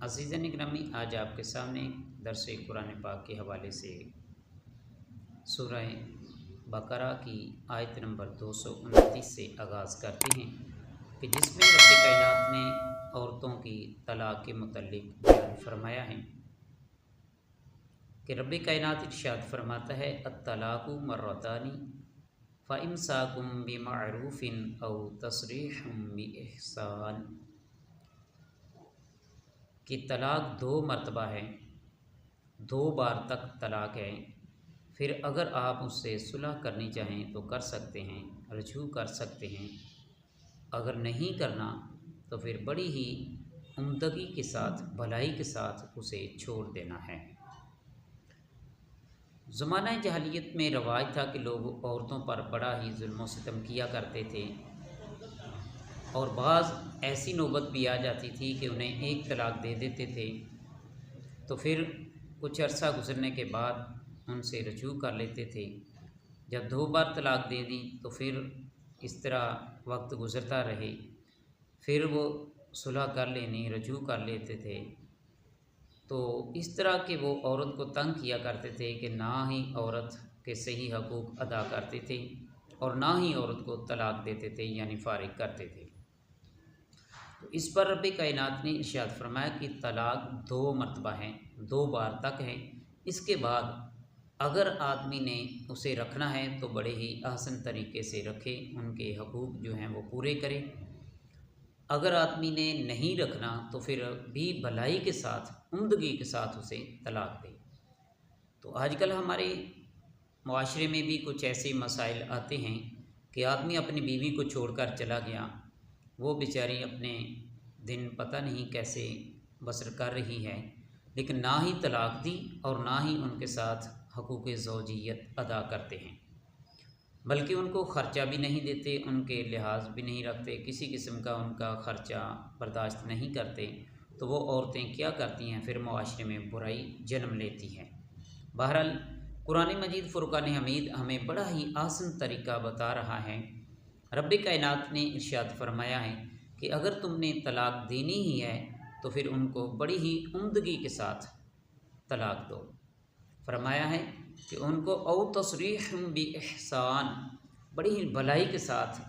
अज़ीज़ान गिरामी, आज आपके सामने दर्स कुरान पाक के हवाले से सूरह बकरा की आयत नंबर 229 से आगाज़ करते हैं कि जिसमें रब कायनात ने औरतों की तलाक के मुतल्लिक बयान फरमाया है कि रब कायनात इरशाद फरमाता है, अत्तलाक़ु मर्रतानी फ़इम्साकुम बिमअरूफ़िन औ तसरीहुम बिइहसान, कि तलाक 2 मरतबा है, 2 बार तक तलाक है। फिर अगर आप उससे सुलह करनी चाहें तो कर सकते हैं, रजू कर सकते हैं। अगर नहीं करना तो फिर बड़ी ही उम्दगी के साथ, भलाई के साथ उसे छोड़ देना है। ज़माना जहलियत में रवाज था कि लोग औरतों पर बड़ा ही जुल्म व सितम किया करते थे और बाज़ ऐसी नौबत भी आ जाती थी कि उन्हें एक तलाक दे देते थे तो फिर कुछ अरसा गुजरने के बाद उनसे रजू कर लेते थे। जब 2 बार तलाक दे दी तो फिर इस तरह वक्त गुज़रता रहे, फिर वो सुलह कर लेनी, रजू कर लेते थे। तो इस तरह के वो औरत को तंग किया करते थे कि ना ही औरत के सही हकूक़ अदा करते थे और ना ही औरत को तलाक देते थे, यानी फ़ारिग करते थे। तो इस पर रब कायनात ने इरशाद फरमाया कि तलाक 2 मरतबा हैं, 2 बार तक है। इसके बाद अगर आदमी ने उसे रखना है तो बड़े ही आसान तरीके से रखे, उनके हकूक़ जो हैं वो पूरे करे। अगर आदमी ने नहीं रखना तो फिर भी भलाई के साथ, उम्दगी के साथ उसे तलाक दे। तो आजकल हमारे मुआशरे में भी कुछ ऐसे मसाइल आते हैं कि आदमी अपनी बीवी को छोड़कर चला गया, वो बेचारी अपने दिन पता नहीं कैसे बसर कर रही है, लेकिन ना ही तलाक दी और ना ही उनके साथ हकूक़ ज़ौजियत अदा करते हैं, बल्कि उनको ख़र्चा भी नहीं देते, उनके लिहाज भी नहीं रखते, किसी किस्म का उनका ख़र्चा बर्दाश्त नहीं करते। तो वो औरतें क्या करती हैं, फिर मुआशरे में बुराई जन्म लेती हैं। बहरहाल कुरान मजीद फ़ुरक़ान हमीद हमें बड़ा ही आसान तरीका बता रहा है। रब कायनात ने इरशाद फरमाया है कि अगर तुमने तलाक देनी ही है तो फिर उनको बड़ी ही उम्दगी के साथ तलाक दो। फरमाया है कि उनको औ तसरीहुम बिइहसान, बड़ी ही भलाई के साथ,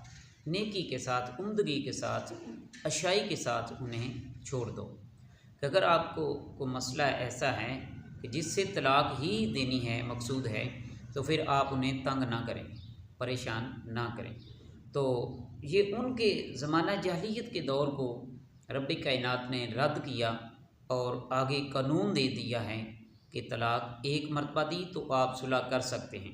नेकी के साथ, उम्दगी के साथ, अच्छाई के साथ उन्हें छोड़ दो। कि अगर आपको कोई मसला ऐसा है कि जिससे तलाक ही देनी है, मकसूद है, तो फिर आप उन्हें तंग ना करें, परेशान ना करें। तो ये उनके ज़माना जहलियत के दौर को रब कायनात ने रद्द किया और आगे कानून दे दिया है कि तलाक 1 मरतबा दी तो आप सुलह कर सकते हैं।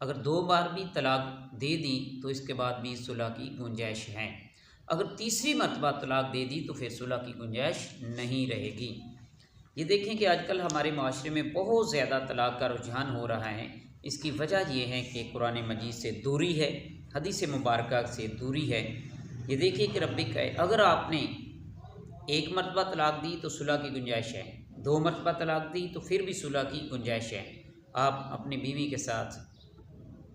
अगर 2 बार भी तलाक दे दी तो इसके बाद भी सुलह की गुंजाइश है। अगर तीसरी मरतबा तलाक दे दी तो फिर सुलह की गुंजाइश नहीं रहेगी। ये देखें कि आजकल हमारे माशरे में बहुत ज़्यादा तलाक का रुझान हो रहा है। इसकी वजह यह है कि कुरान मजीद से दूरी है, हदीस मुबारक से दूरी है। ये देखिए कि रब का अगर आपने 1 मरतबा तलाक दी तो सुलह की गुंजाइश है, 2 मरतबा तलाक दी तो फिर भी सुलह की गुंजाइश है। आप अपनी बीवी के साथ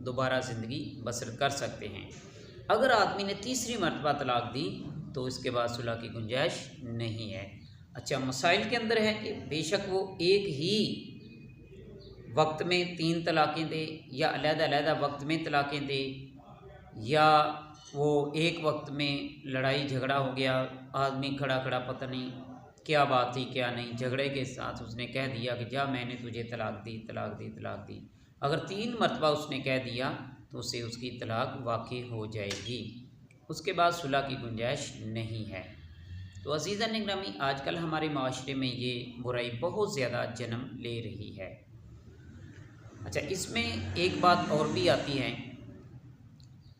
दोबारा ज़िंदगी बसर कर सकते हैं। अगर आदमी ने तीसरी मरतबा तलाक दी तो इसके बाद सुलह की गुंजाइश नहीं है। अच्छा, मसाइल के अंदर है कि बेशक वो एक ही वक्त में 3 तलाक़ें दे या अलग-अलग वक्त में तलाक़ें दे, या वो एक वक्त में लड़ाई झगड़ा हो गया, आदमी खड़ा खड़ा पता नहीं क्या बात थी क्या नहीं, झगड़े के साथ उसने कह दिया कि जा मैंने तुझे तलाक दी, तलाक दी, तलाक दी। अगर 3 मरतबा उसने कह दिया तो उससे उसकी तलाक वाक़ई हो जाएगी, उसके बाद सुलह की गुंजाइश नहीं है। तो अज़ीज़ान गिरामी, आजकल हमारे माशरे में ये बुराई बहुत ज़्यादा जन्म ले रही है। अच्छा, इसमें एक बात और भी आती है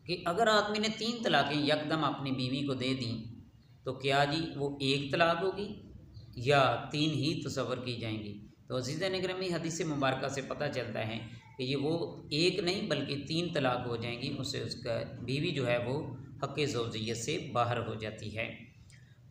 कि अगर आदमी ने 3 तलाक़ें यकदम अपनी बीवी को दे दी तो क्या जी वो 1 तलाक होगी या 3 ही तसव्वुर की जाएंगी? तो अज़ीज़ान गिरामी, हदीस मुबारक से पता चलता है कि ये वो 1 नहीं बल्कि 3 तलाक हो जाएंगी। उससे उसका बीवी जो है वो हक़ ज़ौजियत से बाहर हो जाती है।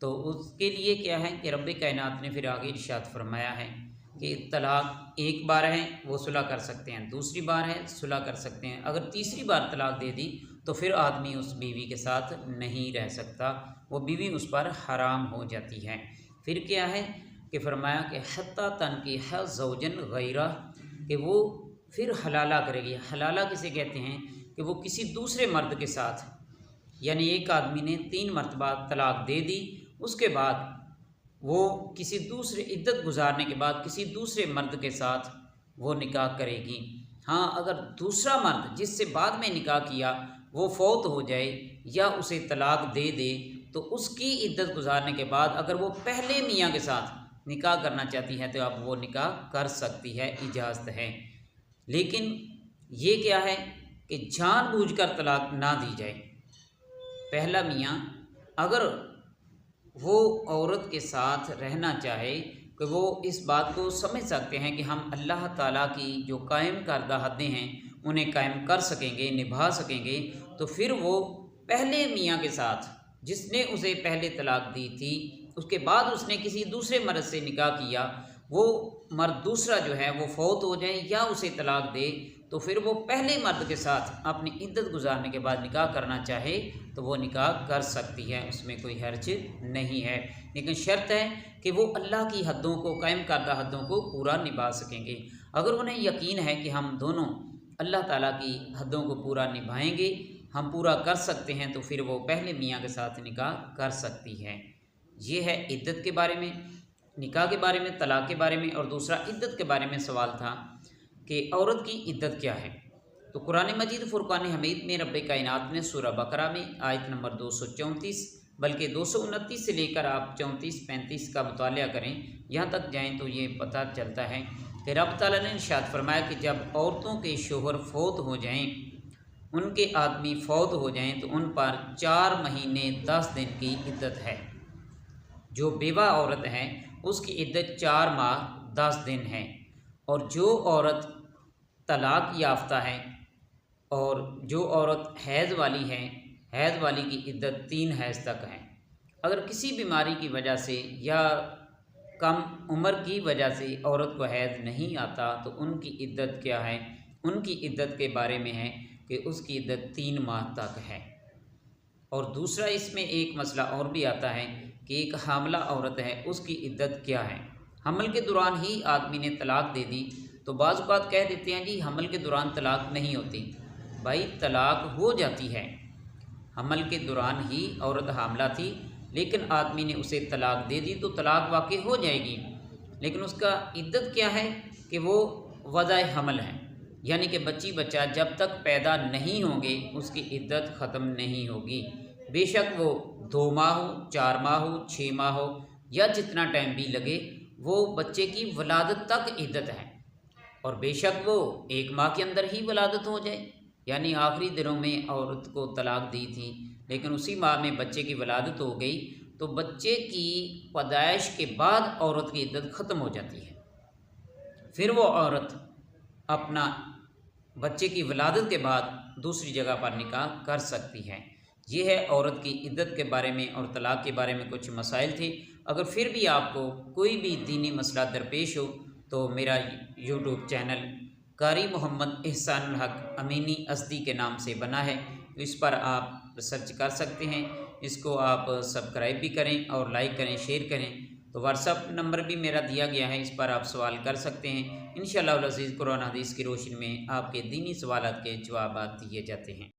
तो उसके लिए क्या है कि रब कायनात ने फिर आगे इरशाद फरमाया है कि तलाक 1 बार है वो सुलह कर सकते हैं, दूसरी बार है सुलह कर सकते हैं। अगर तीसरी बार तलाक दे दी तो फिर आदमी उस बीवी के साथ नहीं रह सकता, वो बीवी उस पर हराम हो जाती है। फिर क्या है कि फरमाया कि हत्ता तनकिह ज़ौजन गैरा, कि वो फिर हलाला करेगी। हलाला किसे कहते हैं कि वो किसी दूसरे मर्द के साथ, यानी एक आदमी ने 3 मरतबा तलाक दे दी, उसके बाद वो किसी दूसरे इद्दत गुजारने के बाद किसी दूसरे मर्द के साथ वो निकाह करेगी। हाँ, अगर दूसरा मर्द जिससे बाद में निकाह किया वो फौत हो जाए या उसे तलाक दे दे, तो उसकी इद्दत गुजारने के बाद अगर वो पहले मियाँ के साथ निकाह करना चाहती है तो अब वो निकाह कर सकती है, इजाज़त है। लेकिन ये क्या है कि जानबूझकर तलाक ना दी जाए। पहला मियाँ अगर वो औरत के साथ रहना चाहे कि वो इस बात को समझ सकते हैं कि हम अल्लाह ताला की जो कायम करदा हदें हैं उन्हें कायम कर सकेंगे, निभा सकेंगे, तो फिर वो पहले मियाँ के साथ जिसने उसे पहले तलाक दी थी, उसके बाद उसने किसी दूसरे मर्द से निकाह किया, वो मर्द दूसरा जो है वो फौत हो जाए या उसे तलाक दे, तो फिर वो पहले मर्द के साथ अपनी इद्दत गुजारने के बाद निकाह करना चाहे तो वो निकाह कर सकती है, उसमें कोई हर्ज नहीं है। लेकिन शर्त है कि वो अल्लाह की हद्दों को, कायम करदा हद्दों को पूरा निभा सकेंगे। अगर उन्हें यकीन है कि हम दोनों अल्लाह ताला की हद्दों को पूरा निभाएंगे, हम पूरा कर सकते हैं, तो फिर वो पहले मियाँ के साथ निकाह कर सकती है। ये है इद्दत के बारे में, निकाह के बारे में, तलाक के बारे में। और दूसरा इद्दत के बारे में सवाल था कि औरत की इद्दत क्या है। तो कुरान मजीद फुरकान हमीद में रब्बे कायनात ने सूरह बकरा में आयत नंबर 234 बल्कि 229 से लेकर आप 34-35 का मुताला करें, यहाँ तक जाएं तो ये पता चलता है कि रब ताला ने इरशाद फरमाया कि जब औरतों के शोहर फौत हो जाएं, उनके आदमी फौत हो जाएं, तो उन पर 4 महीने 10 दिन की इद्दत है। जो बेवा औरत है उसकी इद्दत 4 माह 10 दिन है। और जो औरत तलाक याफ्ता है और जो औरत हैज़ वाली है, हैज़ वाली की इद्दत 3 हैज़ तक है। अगर किसी बीमारी की वजह से या कम उम्र की वजह से औरत को हैज़ नहीं आता तो उनकी इद्दत क्या है, उनकी इद्दत के बारे में है कि उसकी इद्दत 3 माह तक है। और दूसरा इसमें एक मसला और भी आता है कि एक हामला औरत है, उसकी इद्दत क्या है। हमल के दौरान ही आदमी ने तलाक दे दी तो बाज़ औक़ात कह देते हैं जी हमल के दौरान तलाक नहीं होती। भाई तलाक हो जाती है, हमल के दौरान ही औरत हामला थी लेकिन आदमी ने उसे तलाक दे दी तो तलाक वाक़ई हो जाएगी। लेकिन उसका इद्दत क्या है कि वो वज़ाए हमल है, यानी कि बच्ची बच्चा जब तक पैदा नहीं होंगे उसकी इद्दत ख़त्म नहीं होगी। बेशक वो 2 माह हो, 4 माह हो, 6 माह हो या जितना टाइम भी लगे, वो बच्चे की वलादत तक इद्दत है। और बेशक वो 1 माह के अंदर ही वलादत हो जाए, यानी आखिरी दिनों में औरत को तलाक दी थी लेकिन उसी माह में बच्चे की वलादत हो गई, तो बच्चे की पैदाइश के बाद औरत की इद्दत ख़त्म हो जाती है। फिर वो औरत अपना बच्चे की वलादत के बाद दूसरी जगह पर निकाह कर सकती है। ये है औरत की इद्दत के बारे में और तलाक के बारे में कुछ मसाइल थे। अगर फिर भी आपको कोई भी दीनी मसला दरपेश हो तो मेरा यूट्यूब चैनल कारी मोहम्मद एहसानुल हक अमीनी असदी के नाम से बना है, इस पर आप सर्च कर सकते हैं। इसको आप सब्सक्राइब भी करें और लाइक करें, शेयर करें। तो व्हाट्सअप नंबर भी मेरा दिया गया है, इस पर आप सवाल कर सकते हैं। इंशाअल्लाह अज़ीज़ कुरान हदीस की रोशनी में आपके दीनी सवालात के जवाब दिए जाते हैं।